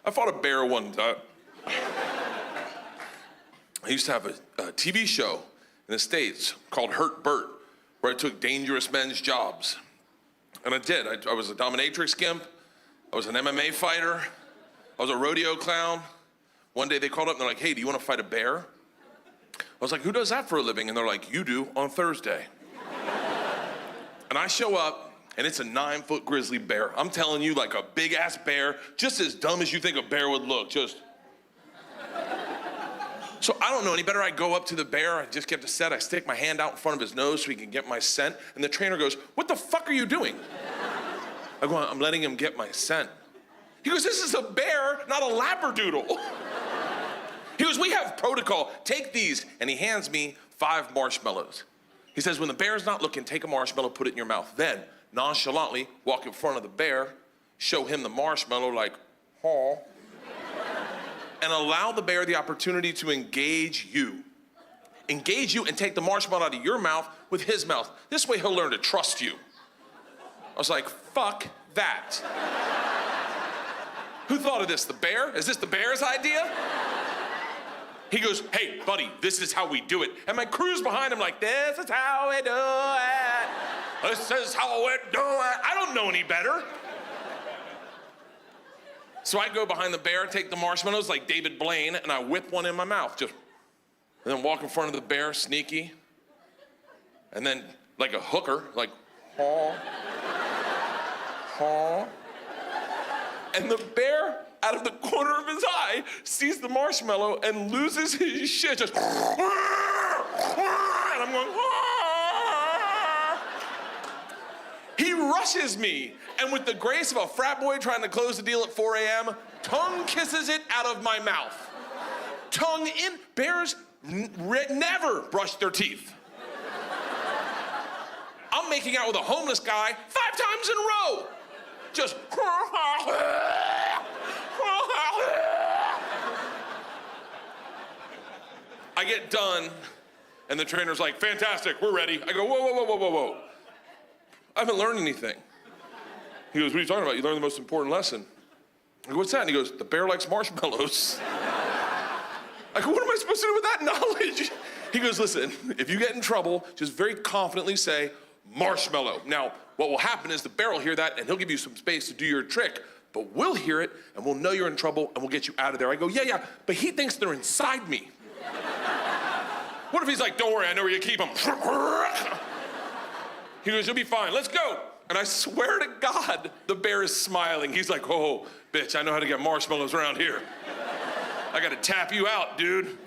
I fought a bear one time. I used to have a TV show in the States called Hurt Bert, where I took dangerous men's jobs. And I did. I was a dominatrix gimp. I was an MMA fighter. I was a rodeo clown. One day they called up and they're like, hey, do you want to fight a bear? I was like, who does that for a living? And they're like, you do on Thursday. And I show up, and it's a 9-foot grizzly bear. I'm telling you, like a big-ass bear, just as dumb as you think a bear would look, just. So I don't know any better. I go up to the bear, I just get to set, I stick my hand out in front of his nose so he can get my scent, and the trainer goes, what the fuck are you doing? I go, I'm letting him get my scent. He goes, this is a bear, not a labradoodle. He goes, we have protocol, take these, and he hands me 5 marshmallows. He says, when the bear's not looking, take a marshmallow, put it in your mouth. Then, nonchalantly, walk in front of the bear, show him the marshmallow like, oh, and allow the bear the opportunity to engage you. Engage you and take the marshmallow out of your mouth with his mouth. This way he'll learn to trust you. I was like, fuck that. Who thought of this, the bear? Is this the bear's idea? He goes, hey, buddy, this is how we do it. And my crew's behind him like, this is how we do it. This is how we do it. I don't know any better. So I go behind the bear, take the marshmallows like David Blaine, and I whip one in my mouth, just, and then walk in front of the bear, sneaky. And then like a hooker, like, haw, haw. And the bear, out of the corner of his eye, sees the marshmallow and loses his shit, just, and I'm going, Aah! He rushes me, and with the grace of a frat boy trying to close the deal at 4 a.m., tongue kisses it out of my mouth. Tongue in. Bears never brush their teeth. I'm making out with a homeless guy 5 times in a row. Just, I get done, and the trainer's like, fantastic, we're ready. I go, whoa, whoa, whoa, whoa, whoa, whoa. I haven't learned anything. He goes, what are you talking about? You learned the most important lesson. I go, what's that? And he goes, the bear likes marshmallows. I go, what am I supposed to do with that knowledge? He goes, listen, if you get in trouble, just very confidently say, marshmallow. Now, what will happen is the bear will hear that, and he'll give you some space to do your trick. But we'll hear it, and we'll know you're in trouble, and we'll get you out of there. I go, yeah, but he thinks they're inside me. What if he's like, don't worry, I know where you keep them. He goes, you'll be fine, let's go. And I swear to God, the bear is smiling. He's like, oh, bitch, I know how to get marshmallows around here. I gotta tap you out, dude.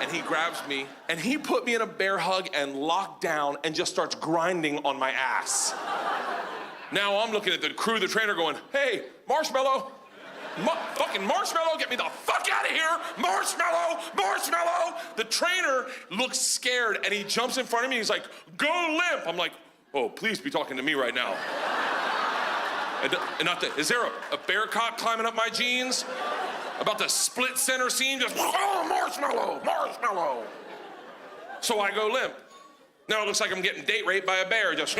And he grabs me, and he put me in a bear hug and locked down and just starts grinding on my ass. Now I'm looking at the crew, the trainer going, hey, marshmallow. Fucking marshmallow, get me the fuck out of here! Marshmallow, marshmallow! The trainer looks scared and he jumps in front of me, he's like, go limp! I'm like, oh, please be talking to me right now. And not the, is there a bear cock climbing up my jeans? About the split center seam, just, oh, marshmallow, marshmallow! So I go limp. Now it looks like I'm getting date raped by a bear, just,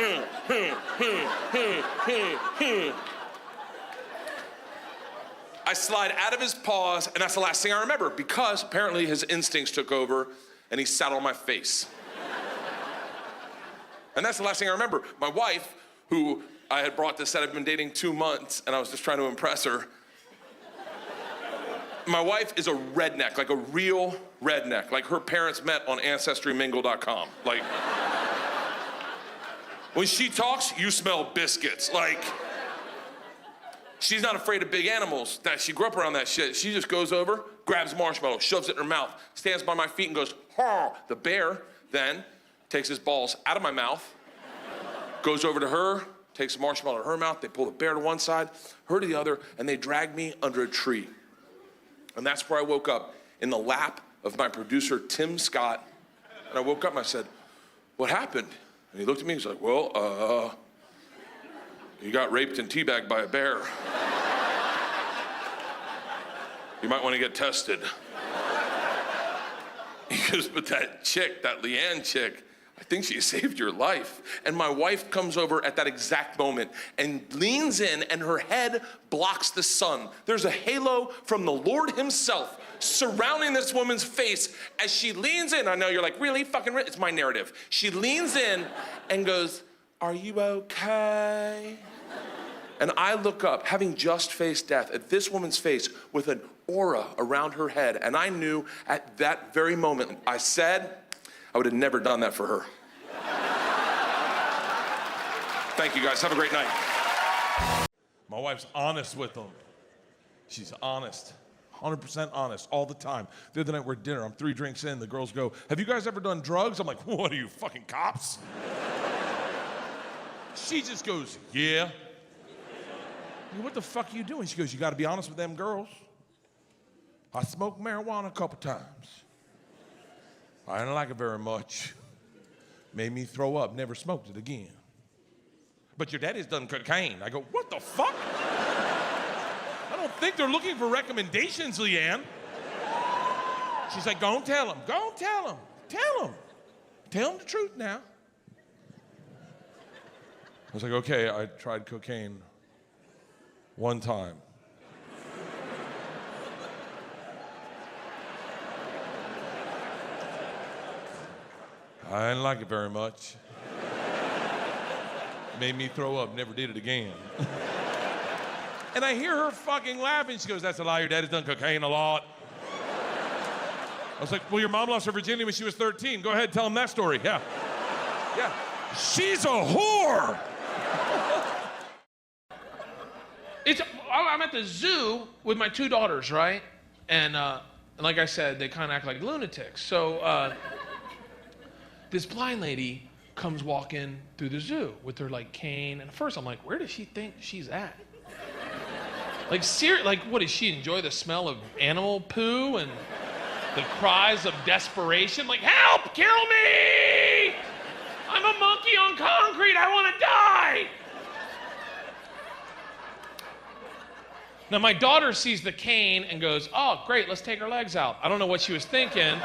I slide out of his paws, and that's the last thing I remember, because apparently his instincts took over, and he sat on my face. And that's the last thing I remember. My wife, who I had brought to set, I'd been dating 2 months, and I was just trying to impress her. My wife is a redneck, like a real redneck. Like her parents met on AncestryMingle.com. Like, when she talks, you smell biscuits. Like, she's not afraid of big animals. That she grew up around that shit. She just goes over, grabs marshmallow, shoves it in her mouth, stands by my feet and goes, ha! The bear then takes his balls out of my mouth, goes over to her, takes a marshmallow to her mouth, they pull the bear to one side, her to the other, and they drag me under a tree. And that's where I woke up, in the lap of my producer, Tim Scott. And I woke up and I said, what happened? And he looked at me and he's like, well, you got raped and teabagged by a bear. You might want to get tested. He goes, but that chick, that Leanne chick, I think she saved your life. And my wife comes over at that exact moment and leans in, and her head blocks the sun. There's a halo from the Lord himself surrounding this woman's face as she leans in. I know you're like, really? It's my narrative. She leans in and goes, "Are you okay?" And I look up, having just faced death, at this woman's face with an aura around her head. And I knew at that very moment, I said, I would have never done that for her. Thank you guys, have a great night. My wife's honest with them. She's honest, 100% honest all the time. The other night we're at dinner, I'm 3 drinks in, the girls go, "Have you guys ever done drugs?" I'm like, "What are you, fucking cops?" She just goes, "Yeah." "What the fuck are you doing?" She goes, "You gotta be honest with them girls. I smoked marijuana a couple times. I didn't like it very much. Made me throw up, never smoked it again. But your daddy's done cocaine." I go, "What the fuck?" I don't think they're looking for recommendations, Leanne. She's like, "Go and tell him. Go and tell him. Tell him. Tell him the truth now." I was like, "Okay, I tried cocaine one time." I didn't like it very much. Made me throw up, never did it again. And I hear her fucking laughing. She goes, "That's a lie, your daddy's done cocaine a lot." I was like, "Well, your mom lost her virginity when she was 13. Go ahead, tell him that story." Yeah. Yeah. She's a whore. I'm at the zoo with my 2 daughters, right? And like I said, they kind of act like lunatics. So this blind lady comes walking through the zoo with her like cane. And at first I'm like, where does she think she's at? Like, what does she enjoy the smell of animal poo and the cries of desperation? Like, "Help, kill me! I'm a monkey on concrete, I want to die!" Now, my daughter sees the cane and goes, "Oh, great, let's take her legs out." I don't know what she was thinking,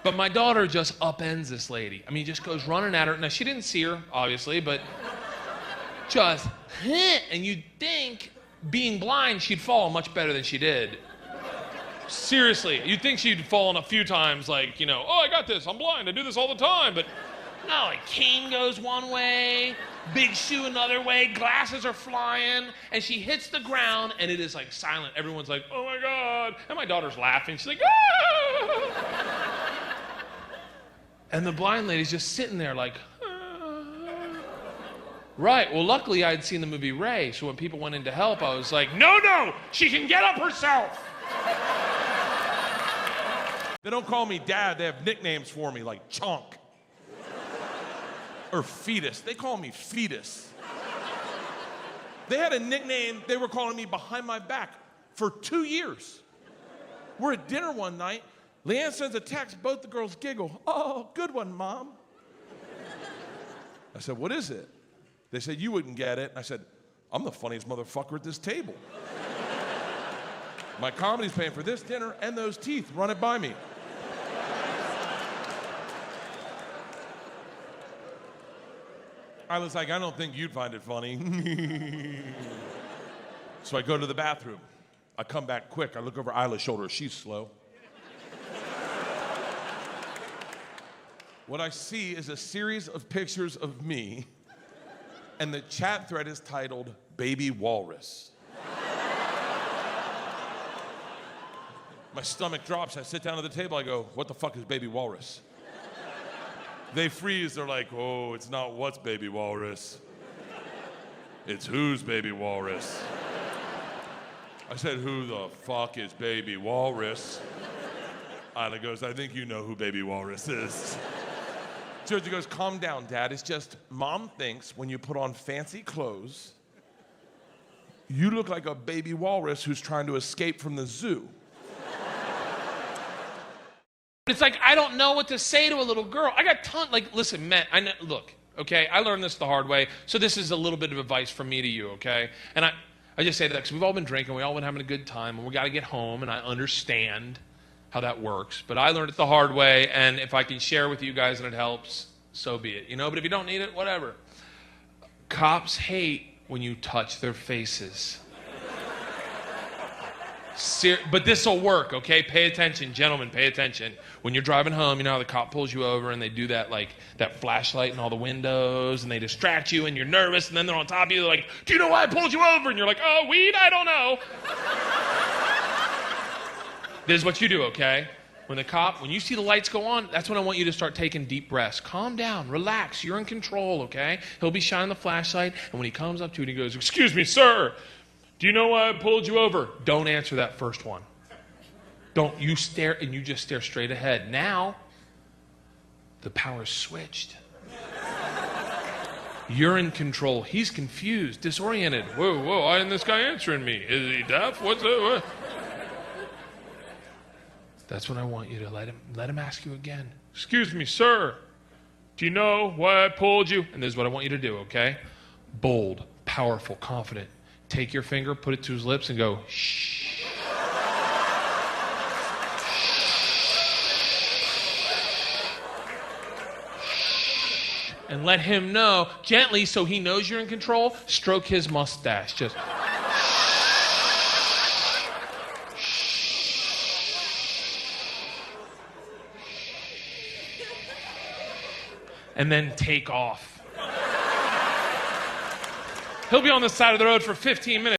but my daughter just upends this lady. I mean, just goes running at her. Now, she didn't see her, obviously, but just, and you'd think, being blind, she'd fall much better than she did. Seriously, you'd think she'd fallen a few times, like, you know, "Oh, I got this, I'm blind, I do this all the time," but no, like, cane goes one way, big shoe another way, glasses are flying, and she hits the ground, and it is like silent. Everyone's like, "Oh my God," and my daughter's laughing. She's like, "Ah!" And the blind lady's just sitting there like, "Ah." Right, well, luckily I had seen the movie Ray, so when people went in to help, I was like, no, she can get up herself. They don't call me dad, they have nicknames for me like Chunk or Fetus. They call me Fetus. They had a nickname they were calling me behind my back for 2 years. We're at dinner one night. Leanne sends a text, both the girls giggle. "Oh, good one, Mom." I said, "What is it?" They said, "You wouldn't get it." I said, "I'm the funniest motherfucker at this table. My comedy's paying for this dinner and those teeth. Run it by me." I was like, "I don't think you'd find it funny." So I go to the bathroom. I come back quick. I look over Isla's shoulder. She's slow. What I see is a series of pictures of me, and the chat thread is titled "Baby Walrus." My stomach drops. I sit down at the table. I go, "What the fuck is Baby Walrus?" They freeze. They're like, "Oh, it's not what's Baby Walrus. It's who's Baby Walrus." I said, "Who the fuck is Baby Walrus?" Isla goes, "I think you know who Baby Walrus is." Georgia goes, "Calm down, Dad. It's just Mom thinks when you put on fancy clothes, you look like a baby walrus who's trying to escape from the zoo." It's like, I don't know what to say to a little girl. I got listen, Matt, look, okay, I learned this the hard way, so this is a little bit of advice from me to you, okay? And I just say that because we've all been drinking, we all been having a good time, and we got to get home, and I understand how that works. But I learned it the hard way, and if I can share with you guys and it helps, so be it. But if you don't need it, whatever. Cops hate when you touch their faces. But this will work, okay? Pay attention, gentlemen, pay attention. When you're driving home, you know how the cop pulls you over and they do that, like, that flashlight in all the windows, and they distract you and you're nervous, and then they're on top of you, they're like, do you know why I pulled you over? And you're like, oh, weed? I don't know. This is what you do, okay? When you see the lights go on, that's when I want you to start taking deep breaths. Calm down, relax, you're in control, okay? He'll be shining the flashlight, and when he comes up to you and he goes, excuse me, sir, do you know why I pulled you over? Don't answer that first one. Don't. You stare, and you just stare straight ahead. Now, the power's switched. You're in control. He's confused, disoriented. Whoa, why isn't this guy answering me? Is he deaf? What's that? What? That's when I want you to let him ask you again. Excuse me, sir. Do you know why I pulled you? And this is what I want you to do, okay? Bold, powerful, confident. Take your finger, put it to his lips, and go, shh. And let him know, gently, so he knows you're in control, stroke his mustache. Just, and then take off. He'll be on the side of the road for 15 minutes.